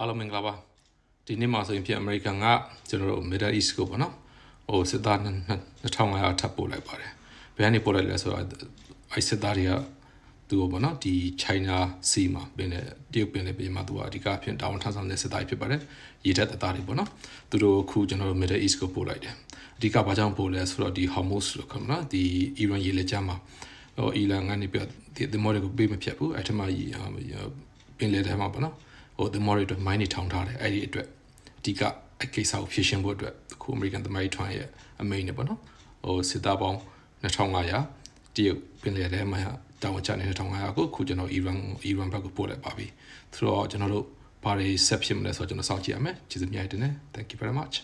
အားလုံးမင်္ဂလာပါဒီနေ့မှာဆိုရင်ပြန်အမေရိကန်ကကျွန်တော်တို့ Middle East ကိုပေါ့နော်စစ်သား2500ထပ်ပို့လိုက်ပါတယ်ဘယ်ကနေပို့လိုက်လဲဆိုတော့အဲ့စစ်သားတွေကသူ့ကိုပေါ့နော်ဒီ China Sea မှာပင်လေတရုတ်ပင်လေပြင်မှာသူကအဓိကအဖြစ်တာဝန်ထမ်းဆောင်တဲ့စစ်သားတွေဖြစ်ပါတယ်ရေတပ်တပ်သားတွေပေါ့နော်သူတို့အခုကျွန်တော်တို့ Middle East ကိုပို့လိုက်တယ်အဓိကဘာကြောင့်ပို့လဲဆိုတော့ဒီ Hormuz လို့ခေါ်မှာဒီ Iran ရေလက်ကြားမှာအီရန်ကနေပြဒီမော်တွေကိုပေးမဖြတ်ဘူးအဲ့ထက်မှပင်လေထဲမှာပေါ့နော်ဒီမော်တွေအတွက်မိုင်းတွေထောင်ထားတယ်အဲ့ဒီအတွက်အဓိကအကိစ္စကိုဖြည့်ရှင်းဖို့အတွက်အခုအမေရိကန်သမိုင်းထွန်းရဲ့အမိန်နဲ့ပေါ့နော်စစ်သားပေါင်း2500တရုတ်ပင်လယ်ထဲမှာတောင်ချနေ2500ကိုအခုကျွန်တော်အီရန်ဘက်ကိုပို့လိုက်ပါပြီဆိုတော့ကျွန်တော်တို့ဘာတွေဆက်ဖြစ်မလဲဆိုတော့ကျွန်တော်စောင့်ကြည့်ရမယ်ကျေးဇူးများတင်တယ် Thank you very much